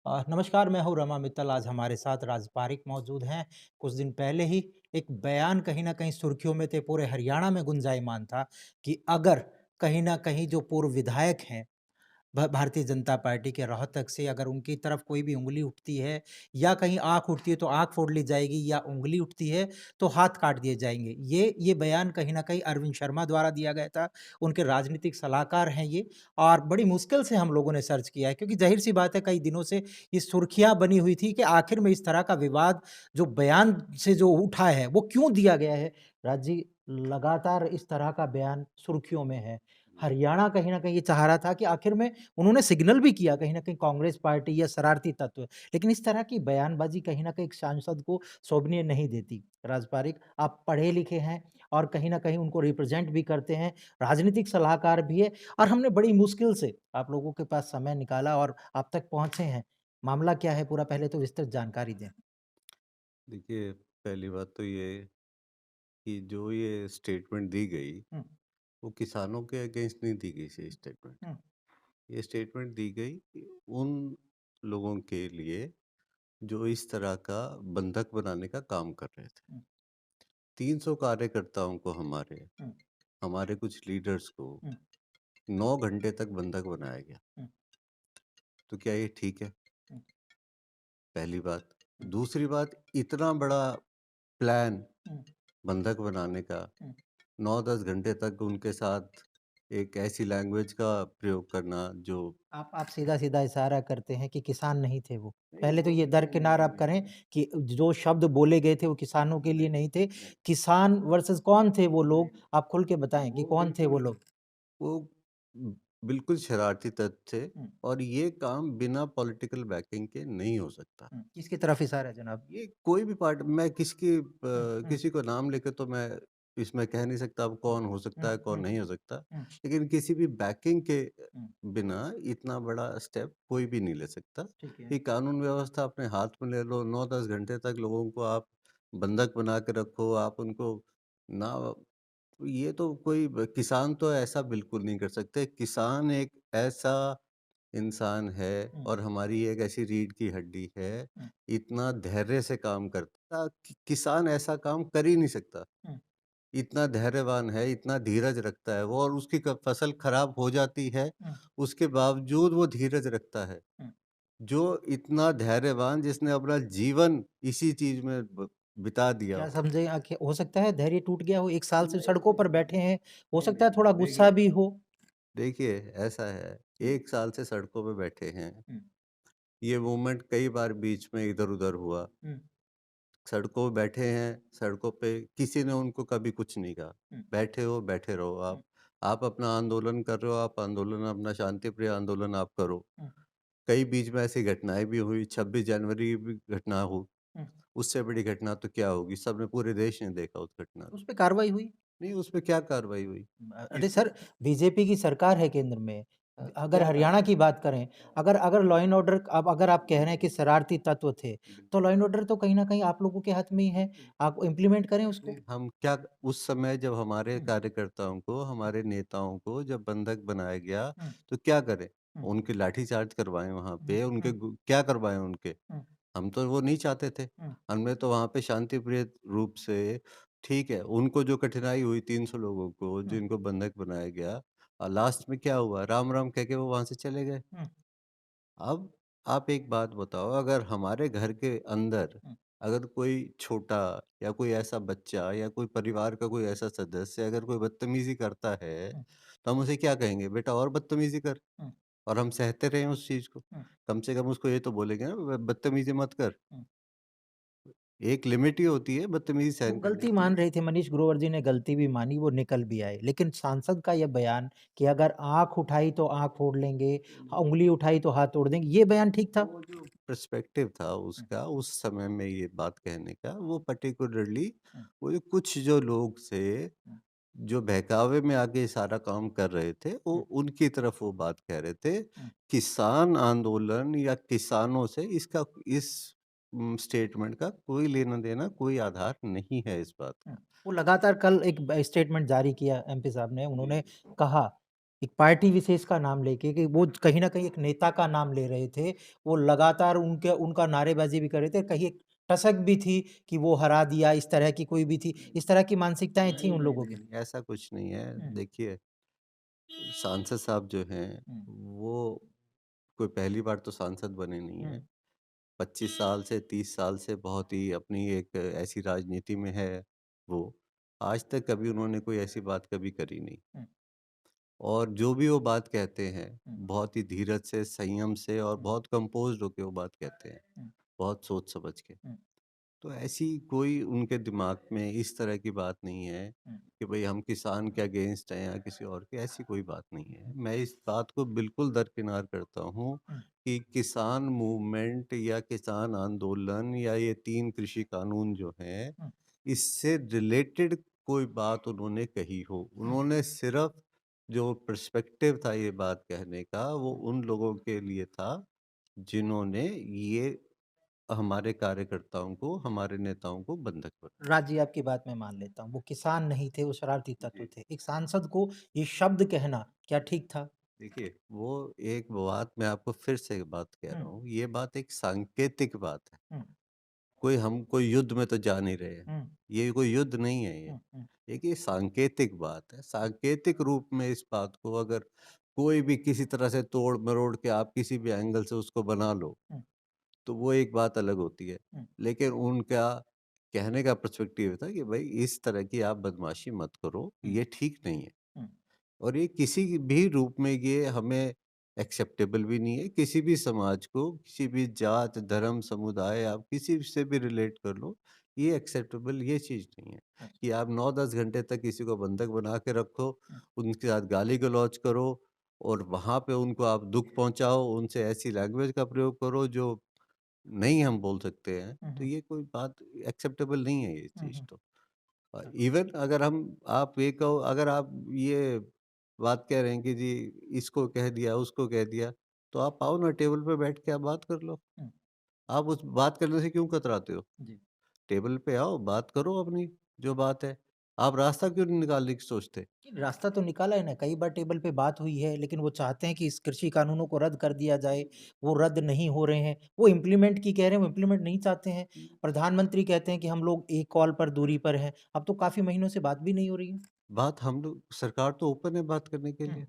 नमस्कार, मैं हूँ रमा मित्तल। आज हमारे साथ राज पारिक मौजूद हैं। कुछ दिन पहले ही एक बयान कहीं न कहीं सुर्खियों में थे, पूरे हरियाणा में गुंजायमान था कि अगर कहीं न कहीं जो पूर्व विधायक हैं भारतीय जनता पार्टी के रोहतक से अगर उनकी तरफ कोई भी उँगली उठती है या कहीं आँख उठती है तो आँख फोड़ ली जाएगी या उँगली उठती है तो हाथ काट दिए जाएँगे। ये बयान कहीं न कहीं अरविंद शर्मा द्वारा दिया गया था। उनके राजनीतिक सलाहकार हैं ये और बड़ी मुश्किल से हम लोगों ने सर्च किया है क्योंकि ज़ाहिर-सी बात है कई दिनों से ये सुर्खियाँ बनी हुई थी कि आखिर में इस तरह का विवाद जो बयान से जो उठा है वो क्यों दिया गया है? राज जी, लगातार इस तरह का बयान सुर्खियों में है। हरियाणा कहीं न कहीं ये चाह रहा था कि आखिर में उन्होंने सिग्नल भी किया कहीं न कहीं कांग्रेस पार्टी या शरारती तत्व, लेकिन इस तरह की बयानबाज़ी कहीं न कहीं एक सांसद को शोभनीय नहीं देती। राज पारिक, आप पढ़े-लिखे हैं और कहीं न कहीं उनको रिप्रेज़ेंट भी करते हैं, राजनीतिक सलाहकार भी हैं और हमने बड़ी मुश्किल से आप लोगों के पास समय निकाला और आप तक पहुँचे हैं। मामला क्या है पूरा पहले तो विस्तृत जानकारी दें? देखिए, पहली बात तो ये कि जो ये स्टेटमेंट दी गई, हुँ, वो किसानों के अगेंस्ट नहीं दी गई ये स्टेटमेंट। हुँ, ये स्टेटमेंट दी गई कि उन लोगों के लिए जो इस तरह का बंधक बनाने का काम कर रहे थे। हुँ, 300 कार्यकर्ताओं को हुँ, हमारे कुछ लीडर्स को हुँ, 9 घंटे तक बंधक बनाया गया। हुँ, तो क्या ये ठीक है? हुँ, पहली बात। हुँ, दूसरी बात, इतना बड़ा प्लान हुँ, बंधक बनाने का, हुँ। 9-10 घंटे तक उनके साथ एक ऐसी लैंग्वेज का प्रयोग करना जो आप सीधा-सीधा इशारा करते हैं कि किसान नहीं थे वो। नहीं पहले तो वो ये नहीं, नहीं, दरकिनार नहीं, आप नहीं, करें नहीं, कि जो शब्द बोले गए थे वो किसानों के लिए नहीं, नहीं थे। नहीं, किसान वर्सेस कौन थे वो नहीं, लोग? आप खुल के बताएँ कि वो कौन थे बिल्कुल वो लोग? वो बिल्कुल शरारती तत्व थे हुँ, और ये काम बिना पॉलिटिकल बैकिंग के नहीं हो सकता। हुँ। किसकी तरफ इशारा है जनाब? ये कोई भी पार्ट मैं हुँ, हुँ, किसी को नाम लेके तो मैं इसमें कह नहीं सकता अब हुँ, कौन हो सकता हुँ, है, कौन हुँ, नहीं हो सकता। हुँ, लेकिन किसी भी बैकिंग के हुँ। बिना इतना बड़ा स्टेप कोई भी नहीं ले सकता ठीक है। कि कानून व्यवस्था अपने हाथ में ले लो, 9-10 घंटे तक लोगों को आप बंधक बना के रखो, आप उनको ना ये तो कोई किसान तो ऐसा बिल्कुल नहीं कर सकते। किसान एक ऐसा इंसान है हुँ, और हमारी एक ऐसी रीढ़ की हड्डी है, हुँ, इतना धैर्य से काम करता कि किसान ऐसा काम कर ही नहीं सकता। हुँ, इतना धैर्यवान है, इतना धीरज रखता है वो और उसकी क फसल खराब हो जाती है, हुँ, उसके बावजूद वो धीरज रखता है। हुँ। जो इतना धैर्यवान जिसने अपना जीवन इसी चीज़ में बिता दिया क्या हो। समझे हो सकता है धैर्य टूट गया हो, 1 साल से नहीं, सड़कों नहीं, पर नहीं, बैठे हैं, हो नहीं, सकता है नहीं, थोड़ा गुस्सा देखिए भी हो। देखिए, ऐसा है, हुँ, 1 साल से सड़कों पे बैठे हैं। हुँ, ये मूवमेंट कई बार बीच में इधर-उधर हुआ। हुँ, सड़कों पे बैठे हैं, सड़कों पे किसी ने उनको कभी कुछ नहीं कहा। हुँ, बैठे हो, बैठे रहो आप। हुँ, आप अपना आंदोलन कर रहे हो, आप आंदोलन अपना शांतिप्रिय आंदोलन आप करो। हुँ, कई बीच में ऐसी घटनाएँ भी हुई, 26 जनवरी भी घटना हो, हुँ। उससे बड़ी घटना तो क्या होगी? सबने पूरे देश ने देखा उस घटना को। उस पे कार्रवाई हुई? नहीं, उसपे क्या कार्रवाई हुई? अरे इतने सर, बीजेपी की सरकार है केंद्र में। अगर क्या हरियाणा कार्रवाई की बात करें, अगर अगर लॉ एंड ऑर्डर अब अगर आप कह रहे हैं कि शरारती तत्व थे, तो लॉ एंड ऑर्डर तो कहीं न कहीं आप लोगों के हाथ में ही है। आप इम्प्लीमेंट करें उसको। नहीं, हम क्या उस समय जब हमारे हुँ, कार्यकर्ताओं को, हुँ, हमारे नेताओं को जब बंधक बनाया गया, हुँ, तो क्या करें? हुँ, उनके लाठीचार्ज करवाएँ वहाँ हुँ, पे, उनके हुँ, गु क्या करवाएँ उनके? हुँ, हम तो वो नहीं चाहते थे। हुँ, हमने तो वहाँ पे शांतिप्रिय रूप से ठीक है, उनको जो कठिनाई हुई 300 लोगों को, हुँ, जिनको बंधक बनाया गया लास्ट में क्या हुआ? राम-राम कह के वो वहाँ से चले गए। हुँ, अब आप एक बात बताओ, अगर हमारे घर के अंदर हुँ, अगर कोई छोटा या कोई ऐसा बच्चा या कोई परिवार का कोई ऐसा सदस्य अगर कोई बदतमीज़ी करता है, हुँ, तो हम उसे क्या कहेंगे? बेटा और बदतमीज़ी कर हुँ, और हम सहते रहें उस चीज़ को। हुँ, कम से कम उसको ये तो बोलेंगे ना बदतमीज़ी मत कर। हुँ। एक लिमिट ही होती है बदतमीज़ी वो सहन करने गलती की। मान रहे थे, मनीष ग्रोवर जी ने गलती भी मानी, वो निकल भी आए। लेकिन सांसद का ये बयान कि अगर आँख उठाई तो आँख फोड़ लेंगे, उँगली उठाई तो हाथ तोड़ देंगे, ये बयान ठीक था? वो जो पर्सपेक्टिव था हुँ, उसका उस समय में ये बात कहने का, वो पर्टिकुलरली हुँ, वो जो कुछ जो लोग थे, हुँ, जो बहकावे में आके सारा काम कर रहे थे, वो हुँ, उनकी तरफ वो बात कह रहे थे। हुँ, किसान आंदोलन या किसानों से इसका इस स्टेटमेंट का कोई लेना-देना, कोई आधार नहीं है इस बात हुँ। का। वो लगातार कल एक ब स्टेटमेंट जारी किया एमपी साहब ने, जी, उन्होंने जी। कहा एक पार्टी विशेष का नाम लेके कि वो कहीं न कहीं एक नेता का नाम ले रहे थे। वो लगातार उनके उनका नारेबाज़ी भी कर रहे थे। कहीं एक टसक भी थी कि वो हरा दिया, इस तरह की कोई भी थी। इस तरह की मानसिकताएँ थी नहीं, उन नहीं, लोगों नहीं, की। नहीं, ऐसा कुछ नहीं है। हुँ, देखिए, सांसद साहब जो हैं, हुँ, वो कोई पहली बार तो सांसद बने नहीं हुँ, हैं। 25 साल से 30 साल से बहुत ही अपनी एक ऐसी राजनीति में है वो। आज तक कभी उन्होंने कोई ऐसी बात कभी करी नहीं। हुँ, और जो भी वो बात कहते हैं, हुँ, बहुत ही धीरज से, संयम से और हुँ, बहुत कंपोज़्ड होके वो बात कहते हैं, हुँ, बहुत सोच समझ के। हुँ, तो ऐसी कोई उनके दिमाग में इस तरह की बात नहीं है हुँ, कि भई हम किसान के अगेंस्ट हैं या किसी और के, ऐसी कोई बात नहीं है। मैं इस बात को बिल्कुल दरकिनार करता हूँ हुँ, कि किसान मूवमेंट या किसान आंदोलन या ये 3 कृषि कानून जो हैं, हुँ, इससे रिलेटेड कोई बात उन्होंने कही हो। हुँ, उन्होंने सिर्फ़ जो पर्सपेक्टिव था ये बात कहने का, वो हुँ। उन लोगों के लिए था, जिन्होंने ये हमारे कार्यकर्ताओं को, हमारे नेताओं को बंधक बनाया। राज जी, आपकी बात मैं मान लेता हूँ। वो किसान नहीं थे, वो शरारती तत्व जी। थे। एक सांसद को ये शब्द कहना क्या ठीक था? देखिए, वो एक बात मैं आपको फिर से एक बात कह हुँ, रहा हूँ, ये बात एक सांकेतिक बात है। हुँ, कोई युद्ध में तो जा नहीं रहे हैं। हुँ, ये कोई युद्ध नहीं है ये। हुँ, हुँ, एक ये सांकेतिक बात है। सांकेतिक रूप में इस बात को अगर कोई भी किसी तरह से तोड़-मरोड़ के आप किसी भी एंगल से उसको बना लो, हुँ, तो वो एक बात अलग होती है। हुँ, लेकिन उनका कहने का पर्सपेक्टिव था कि भई इस तरह की आप बदमाशी मत करो, हुँ, ये ठीक नहीं है। हुँ, और ये किसी भी रूप में ये हमें एक्सेप्टेबल भी नहीं है। किसी भी समाज को, किसी भी जात, धर्म, समुदाय आप किसी से भी रिलेट कर लो, ये एक्सेप्टेबल ये चीज़ नहीं है अच्छा, कि आप 9-10 घंटे तक किसी को बंधक बना के रखो, हुँ, उनके साथ गाली-गलौच करो और वहाँ पे उनको आप दुःख पहुँचाओ, उनसे ऐसी लैंग्वेज का प्रयोग करो जो नहीं हम बोल सकते हैं, हुँ, तो हुँ, ये कोई बात एक्सेप्टेबल नहीं है ये हुँ, चीज़ हुँ, तो। अच्छा, इवन अगर हम आप ये कहो अगर आप ये बात कह रहे हैं कि जी इसको कह दिया, उसको कह दिया, तो आप आओ ना टेबल पे बैठ के आप बात कर लो। हुँ, आप उस बात करने से क्यों कतराते हो? जी। टेबल पे आओ, बात करो अपनी जो बात है। आप रास्ता क्यों नहीं निकालने की सोचते? कि रास्ता तो निकाला है ना, कई बार टेबल पे बात हुई है, लेकिन वो चाहते हैं कि इस कृषि कानूनों को रद्द कर दिया जाए, वो रद्द नहीं हो रहे हैं। वो इम्प्लीमेंट की कह रहे हैं, वो इम्प्लीमेंट नहीं चाहते हैं। प्रधानमंत्री कहते हैं कि हम लोग एक कॉल पर दूरी पर हैं, अब तो काफ़ी महीनों से बात भी नहीं हो रही है। बात हम लोग सरकार तो ओपन है बात करने के हुँ, लिए।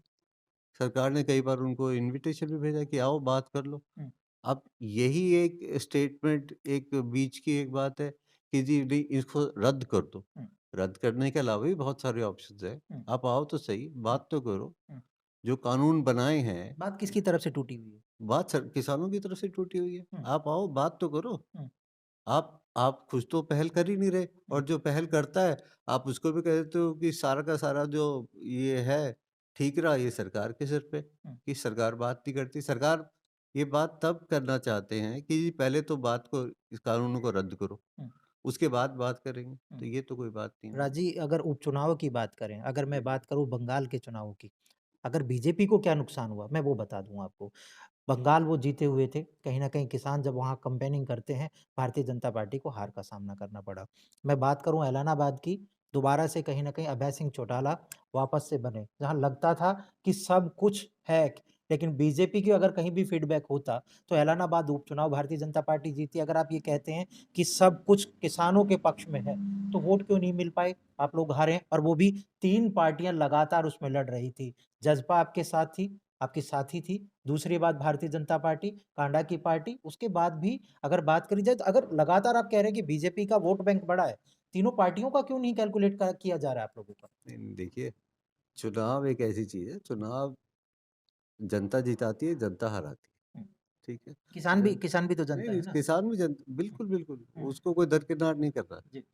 सरकार ने कई बार उनको इन्विटेशन भी भेजा कि आओ बात कर लो। हुँ, अब यही एक स्टेटमेंट एक बीच की एक बात है कि जी नहीं इसको रद्द कर दो। हुँ, रद्द करने के अलावा भी बहुत सारे ऑप्शंस हैं। हुँ, आप आओ तो सही, हुँ, बात तो करो। हुँ। जो कानून बनाए हैं, बात किसकी तरफ से टूटी हुई है? बात सर किसानों की तरफ से टूटी हुई है। हुँ, आप आओ, बात तो करो। हुँ, आप खुद तो पहल कर ही नहीं रहे हुँ, और जो पहल करता है, आप उसको भी कह देते हो कि सारा का सारा जो ये है, ठीकरा ये सरकार के सिर पे, हुँ, कि सरकार बात नहीं करती। सरकार ये बात तब करना चाहते हैं कि जी पहले तो बात को इस कानून को रद्द करो, हुँ, उसके बाद बात करेंगे। हुँ। तो ये तो कोई बात नहीं हुई। राजी, अगर उपचुनाव की बात करें, अगर मैं जी, जी। बात करूँ बंगाल के चुनावों की, अगर बीजेपी को क्या नुकसान हुआ, मैं वो बता दूँ आपको। बंगाल वो जीते हुए थे, कहीं न कहीं किसान जब वहाँ कैम्पेनिंग करते हैं, भारतीय जनता पार्टी को हार का सामना करना पड़ा। मैं बात करूँ ऐलानाबाद की, दोबारा से कहीं न कहीं अभय सिंह चौटाला वापस से बने, जहाँ लगता था कि सब कुछ है, लेकिन बीजेपी की अगर कहीं भी फीडबैक होता, तो ऐलानाबाद उपचुनाव भारतीय जनता पार्टी जीती। अगर आप ये कहते हैं कि सब कुछ किसानों के पक्ष में है, तो वोट क्यों नहीं मिल पाए? आप लोग हारे और वो भी 3 पार्टियाँ लगातार उसमें लड़ रही थी। जसपा आपके साथी थी, दूसरी बात भारतीय जनता पार्टी, कांडा की पार्टी, उसके बाद भी अगर बात करी जाए तो अगर लगातार आप कह रहे हैं कि बीजेपी का वोट बैंक बढ़ा है, तीनों पार्टियों का क्यों नहीं कैलकुलेट किया जा रहा है आप लोगों का? नहीं, नहीं देखिए, चुनाव एक ऐसी चीज़ है, चुनाव जनता जिताती है, जनता हराती है। हुँ, ठीक है? जन किसान भी तो नहीं, जनता नहीं है ना? किसान भी जन हुँ, बिल्कुल, बिल्कुल, हुँ, उसको कोई दरकिनार नहीं कर रहा है। जी,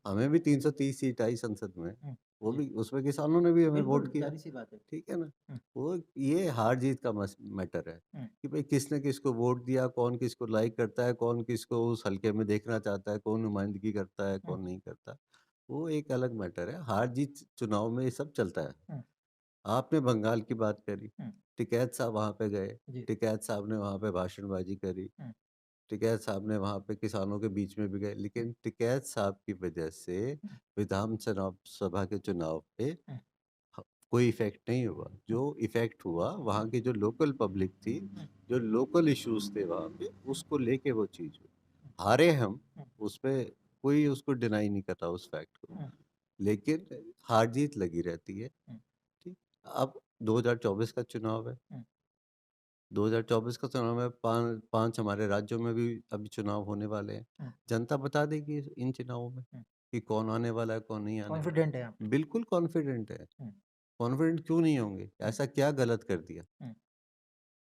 हमें भी 330 सीट आई संसद में, हुँ, वो जी, भी उसमें किसानों ने भी हमें वोट बिल्कुल, किया, ज़ाहिर-सी बात है। ठीक है ना? हुँ, वो ये हार-जीत का मैटर है हुँ, कि भाई किसने किसको वोट दिया, कौन किसको लाइक करता है, कौन किसको उस हलके में देखना चाहता है, कौन नुमाइंदगी करता है, हुँ, कौन नहीं करता। वो एक अलग मैटर है, हार-जीत चुनाव में ये सब चलता है। हुँ, आपने बंगाल की बात करी, हुँ, टिकैत साहब वहाँ पे गए, जी, टिकैत साहब ने वहाँ पे भाषणबाजी करी। हुँ, टिकैत साहब ने वहाँ पे किसानों के बीच में भी गए, हुँ, लेकिन टिकैत साहब की वजह से हुँ, विधान सभा के चुनाव पे हुँ, ह कोई इफ़ेक्ट नहीं हुआ। हुँ, जो इफ़ेक्ट हुआ वहाँ की जो लोकल पब्लिक थी, हुँ, जो लोकल इश्यूज़ थे वहाँ पे, हुँ, उसको लेके वो चीज़ हुई। हुँ, हारे हम, हुँ, उसपे कोई उसको डिनाई नहीं कर रहा उस फैक्ट को। हुँ, लेकिन हार-जीत लगी रहती है, हुँ, ठीक? अब 2024 का चुनाव है। हुँ, 2024 का चुनाव में 5 हमारे राज्यों में भी अभी चुनाव होने वाले हैं। हुँ, जनता बता देगी इन चुनावों में हुँ। कि कौन आने वाला है, कौन नहीं आने वाला कॉन्फिडेंट हैं आप? है। बिल्कुल कॉन्फिडेंट है। हुँ, कॉन्फिडेंट क्यों नहीं होंगे? हुँ, ऐसा क्या गलत कर दिया? हुँ,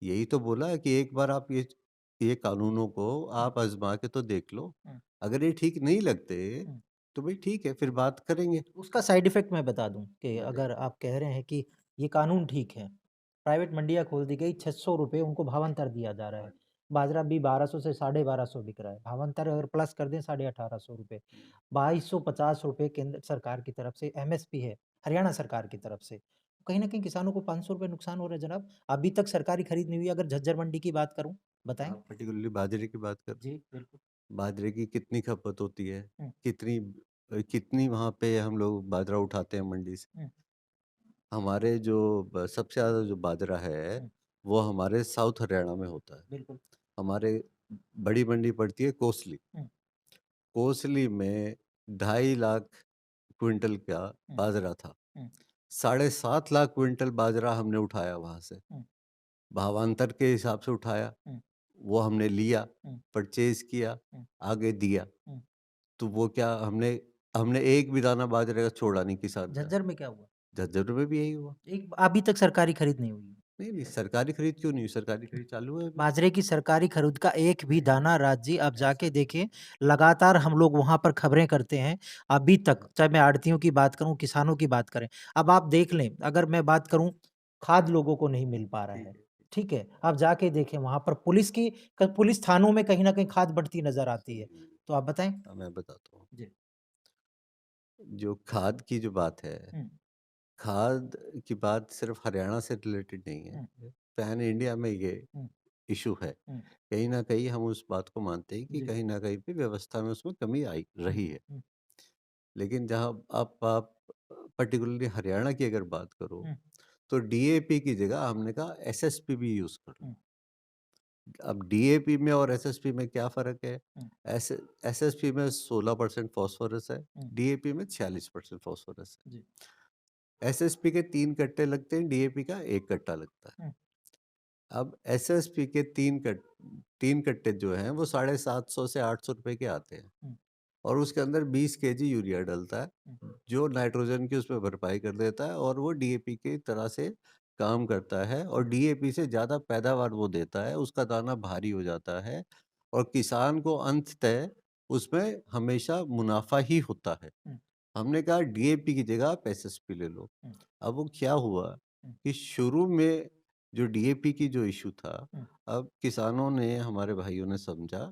यही तो बोला है कि एक बार आप ये कानूनों को हुँ, आप आज़मा के तो देख लो। हुँ, अगर ये ठीक नहीं लगते, हुँ। तो भई ठीक है, फिर बात करेंगे। उसका साइड इफ़ेक्ट मैं बता दूँ कि अगर बताइए। आप कह रहे हैं कि ये कानून ठीक है, प्राइवेट मंडियाँ खोल दी गई, ₹600 उनको भावांतर दिया जा रहा है। बाजरा भी 1200 से 1250 बिक रहा है, भावांतर अगर प्लस कर दें ₹1850 ₹2250 केंद्र सरकार की तरफ से एमएसपी है, हरियाणा सरकार की तरफ से। कहीं न कहीं किसानों को ₹500 नुकसान हो रहा है जनाब। अभी तक सरकारी खरीद नहीं हुई अगर झज्जर मंडी की बात करूँ, बताएँ? आप पर्टिकुलरली बाजरे की बात कर जी, बिल्कुल। बाजरे की कितनी खपत होती है? हुँ, कितनी वहाँ पे हम लोग बाजरा उठाते हैं मंडी से? हुँ, हमारे जो सबसे ज़्यादा जो बाजरा है, हुँ, वो हमारे साउथ हरियाणा में होता है। बिल्कुल। हमारे बड़ी मंडी पड़ती है कोसली। हुँ, कोसली में 2.5 लाख क्विंटल का हुँ, बाजरा था। हुँ, 7.5 लाख क्विंटल बाजरा हमने उठाया वहाँ से। हुँ, भावांतर के हिसाब से उठाया, हुँ, वो हमने लिया, हुँ, परचेज़ किया, हुँ, आगे दिया। हुँ। तो वो क्या हमने हमने एक भी दाना बाजरे का छोड़ा नहीं किसान का। झज्जर में क्या हुआ? झज्जर में भी यही हुआ। एक अभी तक सरकारी खरीद नहीं हुई है। नहीं, नहीं सरकारी खरीद क्यों नहीं हुई? सरकारी खरीद चालू है अभी। बाजरे की सरकारी खरीद का एक भी दाना राज्य आप ऐसा जाके देखिए, लगातार हम लोग वहाँ पर खबरें करते हैं, अभी तक चाहे मैं आढ़तियों की बात करूँ, किसानों की बात करें। अब आप देख लें, अगर मैं बात करूँ, खाद लोगों को नहीं मिल पा रहा ठीक है, है। ठीक है? आप जाके देखें वहाँ पर पुलिस थानों में कहीं न कहीं खाद बढ़ती नज़र आती है। हुँ, तो आप बताएँ? मैं बताता हूँ। जी। जो खाद की जो बात है, हुँ, खाद की बात सिर्फ़ हरियाणा से रिलेटेड नहीं है। हुँ, पैन इंडिया में ये हुँ, इश्यू है। हुँ, कहीं न कहीं हम उस बात को मानते हैं कि जी। कहीं न कहीं पे व्यवस्था में उसमें कमी आई हुँ, रही है। हुँ, लेकिन जहाँ आप पर्टिकुलरली हरियाणा की अगर बात करो, हुँ, तो डीएपी की जगह हमने कहा एसएसपी भी यूज़ कर लो। हुँ, अब डीएपी में और एसएसपी में क्या फ़र्क है? हुँ, एस एसएसपी में 16% फ़ॉस्फ़ोरस है, हुँ, डीएपी में 46% फ़ॉस्फ़ोरस है। जी। एसएसपी के 3 कट्टे लगते हैं, डीएपी का 1 कट्टा लगता है। हुँ, अब एसएसपी के 3 कट्टे जो हैं वो 750 से ₹800 के आते हैं हुँ, और उसके अंदर 20 केजी यूरिया डलता है, हुँ, जो नाइट्रोजन की उसमें भरपाई कर देता है और वो डीएपी की तरह से काम करता है और डीएपी से ज़्यादा पैदावार वो देता है, उसका दाना भारी हो जाता है और किसान को अंततः उसमें हमेशा मुनाफ़ा ही होता है। हुँ, हमने कहा डीएपी की जगह आप एसएसपी ले लो। हुँ, अब वो क्या हुआ हुँ, कि शुरू में जो डीएपी की जो इश्यू था, हुँ, अब किसानों ने, हमारे भाइयों ने समझा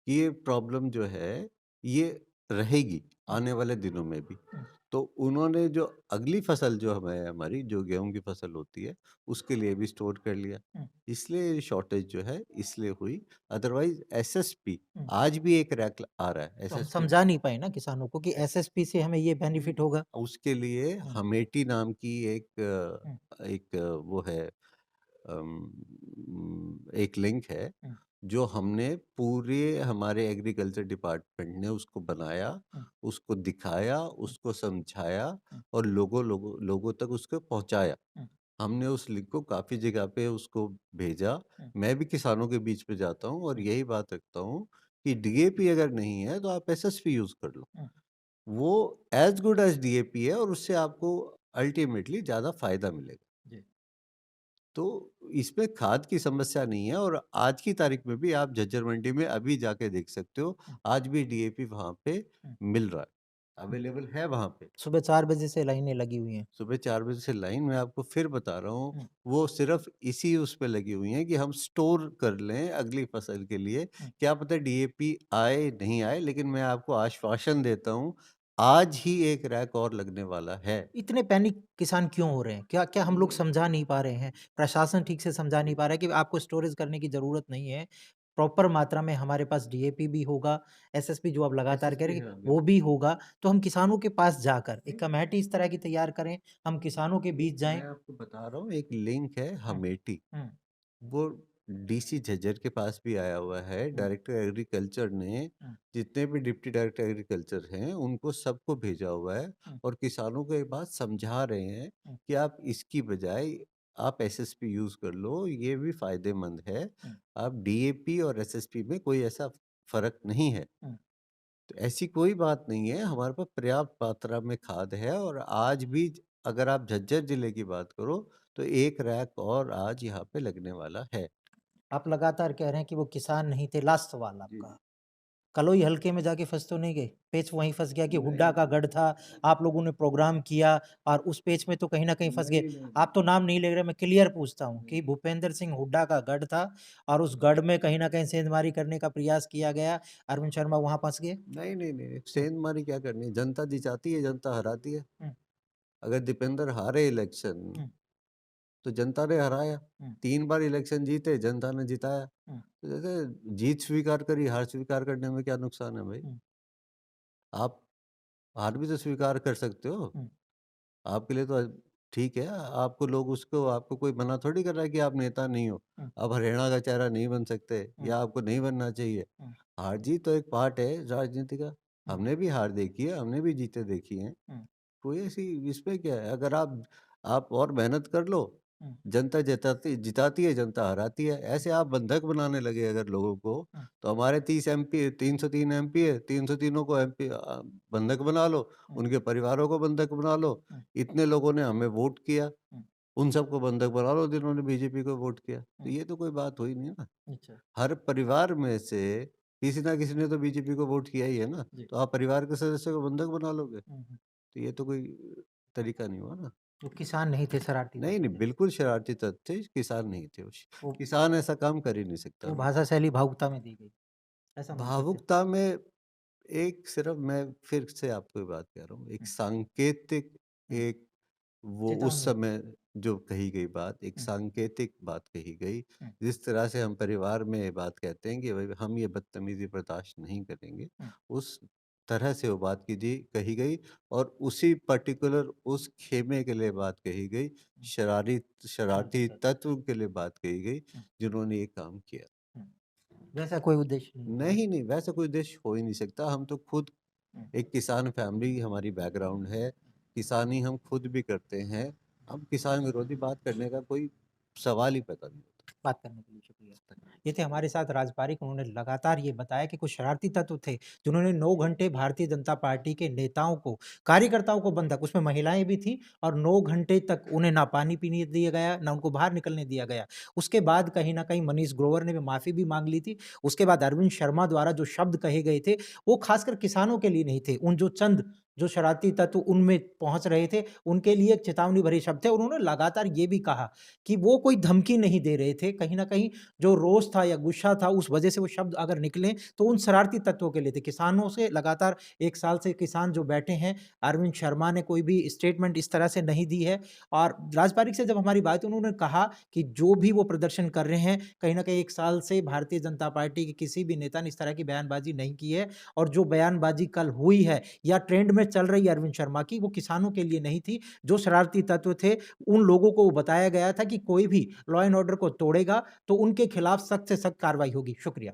कि ये प्रॉब्लम जो है, ये रहेगी हुँ, आने वाले दिनों में भी। हुँ, तो उन्होंने जो अगली फसल जो हमें हमारी जो गेहूँ की फसल होती है, उसके लिए भी स्टोर कर लिया। हुँ, इसलिए शॉर्टेज जो है इसलिए हुई, अदरवाइज़ एसएसपी हुँ। आज भी एक रैक आ रहा है तो हम एसएसपी। समझा नहीं पाए ना किसानों को कि एसएसपी से हमें ये बेनिफिट होगा। उसके लिए हुँ, हमेटी नाम की हुँ, वो है एक लिंक है, हुँ, जो हमने पूरे हमारे एग्रीकल्चर डिपार्टमेंट ने उसको बनाया, हुँ, उसको दिखाया, हुँ, उसको समझाया हुँ, और लोगों तक उसको पहुँचाया। हुँ, हमने उस लिंक को काफ़ी जगह पे उसको भेजा। हुँ, मैं भी किसानों के बीच में जाता हूँ और हुँ, यही बात रखता हूँ कि डीएपी अगर नहीं है, तो आप एसएसपी यूज़ कर लो। हुँ, वो एज़ गुड एज़ डीएपी है और उससे आपको अल्टीमेटली ज़्यादा फ़ायदा मिलेगा। जी, तो इसमें खाद की समस्या नहीं है और आज की तारीख में भी आप झज्जर मंडी में अभी जाके देख सकते हो, हुँ, आज भी डीएपी वहाँ पे हुँ, मिल रहा है, हुँ। अवेलेबल है वहाँ पे। सुबह 4 बजे से लाइनें लगी हुई हैं। सुबह 4 बजे से लाइन मैं आपको फिर बता रहा हूँ, हुँ, वो सिर्फ़ इसी उस पे लगी हुई हैं कि हम स्टोर कर लें अगली फसल के लिए। हुँ। क्या पता डीएपी आए, नहीं आए, लेकिन मैं आपको आश्वासन देता हूँ, आज ही एक रैक और लगने वाला है। इतने पैनिक किसान क्यों हो रहे हैं? क्या क्या हम लोग समझा नहीं पा रहे हैं? प्रशासन ठीक से समझा नहीं पा रहा है कि आपको स्टोरेज करने की ज़रूरत नहीं है। प्रॉपर मात्रा में हमारे पास डीएपी भी होगा, एसएसपी जो आप लगातार कह एसएसपी रहे हैं हाँ, वो बिल्कुल। भी होगा, तो हम किसानों के पास जाकर एक कमेटी इस तरह की तैयार करें, हम किसानों के बीच मैं जाएँ। आपको बता रहा हूँ, एक लिंक है हुँ, हमेटी, हुँ, वो डीसी झज्जर के पास भी आया हुआ है। हुँ, डायरेक्टर एग्रीकल्चर ने हुँ, जितने भी डिप्टी डायरेक्टर एग्रीकल्चर हैं, उनको सबको भेजा हुआ है हुँ, और किसानों को ये बात समझा रहे हैं हुँ, कि आप इसकी बजाय आप एसएसपी यूज़ कर लो, ये भी फ़ायदेमंद है। हुँ, आप डीएपी और एसएसपी में कोई ऐसा फ़र्क नहीं है। हुँ। तो ऐसी कोई बात नहीं है, हमारे पास पर्याप्त मात्रा में खाद है और आज भी अगर आप झज्जर ज़िले की बात करो, तो 1 रैक और आज यहाँ पे लगने वाला है। आप लगातार कह रहे हैं कि वो किसान नहीं थे, लास्ट सवाल जी, आपका। जी। कलोई हलके में जाके फँस तो नहीं गए? पेच वहीं फँस गया कि हुड्डा नहीं, का गढ़ था, आप लोगों ने प्रोग्राम किया और उस पेच में तो कहीं न कहीं फँस गए। नहीं, नहीं, आप तो नाम नहीं ले रहे, मैं क्लियर पूछता हूँ कि नहीं। भूपेंद्र सिंह हुड्डा का गढ़ था और उस गढ़ में कहीं न कहीं सेंधमारी करने का प्रयास किया गया, अरविंद शर्मा वहाँ फँस गए? नहीं, नहीं, नहीं, नहीं, हुँ, सेंधमारी क्या करनी है? जनता जिताती है, जनता हराती है। हुँ, अगर दीपेंद्र हारे इलेक्शन, हुँ, तो जनता ने हराया। हुँ, 3 बार इलेक्शन जीते, जनता ने जिताया। हुँ, तो जैसे जीत स्वीकार करी, हार स्वीकार करने में क्या नुकसान है भाई? हुँ, आप हार भी तो स्वीकार कर सकते हो। हुँ, आपके लिए तो ठीक है, आपको लोग उसको आपको कोई मना थोड़ी कर रहा है कि आप नेता नहीं हो। हुँ, आप हरियाणा का चेहरा नहीं बन सकते हुँ, या आपको नहीं बनना चाहिए। हुँ, हार-जीत तो एक पार्ट है राजनीति का। हुँ, हमने भी हार देखी है, हमने भी जीतें देखी हैं। हुँ, कोई ऐसी इसमें क्या है? अगर आप और मेहनत कर लो, हुँ, जनता जिताती जिताती है, जनता हराती है। ऐसे आप बंधक बनाने लगे अगर लोगों को, हुँ, तो हमारे 30 एमपी 303 एमपी है, 303 को बंधक बना लो, हुँ, उनके परिवारों को बंधक बना लो। हुँ, इतने लोगों ने हमें वोट किया, हुँ, उन सबको बंधक बना लो जिन्होंने बीजेपी को वोट किया। तो हुँ, ये तो कोई बात हुई नहीं ना। अच्छा, हर परिवार में से किसी ना किसी ने तो बीजेपी को वोट किया ही है ना, जी। तो आप परिवार के सदस्य को बंधक बना लोगे, हुँ, हुँ, तो ये तो कोई तरीका नहीं हुआ ना। वो किसान नहीं थे, शरारती नहीं, तत्व नहीं, थे। बिल्कुल शरारती तत्व थे, किसान नहीं थे वो। वो किसान ऐसा काम कर ही नहीं सकता वो ना। भाषा शैली भावुकता में दी गई, ऐसा मान सकते हैं। भावुकता में एक सिर्फ़ मैं फिर से आपको ये बात कह रहा हूँ, एक हुँ, सांकेतिक हुँ, एक वो उस चेतावनी। समय जो कही गई बात, एक हुँ, सांकेतिक बात कही गई। हुँ, जिस तरह से हम परिवार में ये बात कहते हैं कि भई हम ये बदतमीज़ी बर्दाश्त नहीं करेंगे, हुँ, उस तरह से वो बात कही गई और उसी पर्टिकुलर उस खेमे के लिए बात कही गई, हुँ, शरारती शरारती तत्व। तत्व के लिए बात कही गई, हुँ, जिन्होंने ये काम किया। हुँ, वैसा कोई उद्देश्य नहीं था। नहीं, नहीं, वैसा कोई उद्देश्य हो ही नहीं सकता। हम तो खुद हुँ, एक किसान फैमिली हमारी बैकग्राउंड है, किसानी हम खुद भी करते हैं। अब किसान विरोधी बात करने का कोई सवाल ही पैदा नहीं होता। बात करने के लिए शुक्रिया। ये थे हमारे साथ राजपारिक, उन्होंने लगातार ये बताया कि कुछ शरारती तत्व थे, जिन्होंने 9 घंटे भारतीय जनता पार्टी के नेताओं को, कार्यकर्ताओं को बंधक, उसमें महिलाएँ भी थीं और 9 घंटे तक उन्हें ना पानी पीने दिया गया, ना उनको बाहर निकलने दिया गया। उसके बाद कहीं न कहीं मनीष ग्रोवर ने भी माफ़ी भी माँग ली थी। उसके बाद अरविंद शर्मा द्वारा जो शब्द कहे गए थे, वो खासकर किसानों के लिए नहीं थे। उन जो शरारती तत्व उनमें पहुँच रहे थे, उनके लिए एक चेतावनी भरे शब्द थे। उन्होंने लगातार ये भी कहा कि वो कोई धमकी नहीं दे रहे थे, कहीं न कहीं जो रोष था या गुस्सा था उस वजह से वो शब्द अगर निकले तो उन शरारती तत्वों के लिए थे। किसानों से लगातार 1 साल से किसान जो बैठे हैं, अरविंद शर्मा ने कोई भी स्टेटमेंट इस तरह से नहीं दी है और राजपारिक से जब हमारी बात हुई उन्होंने कहा कि जो भी वो प्रदर्शन कर रहे हैं, कहीं न कहीं 1 साल से भारतीय जनता पार्टी के किसी भी नेता ने इस तरह की बयानबाज़ी नहीं की है और जो बयानबाज़ी कल हुई है या ट्रेंड में चल रही है अरविंद शर्मा की, वो किसानों के लिए नहीं थी। जो शरारती तत्व थे, उन लोगों को बताया गया था कि कोई भी लॉ एंड ऑर्डर को तोड़ेगा, तो उनके खिलाफ सख्त से सख्त कार्रवाई होगी। शुक्रिया।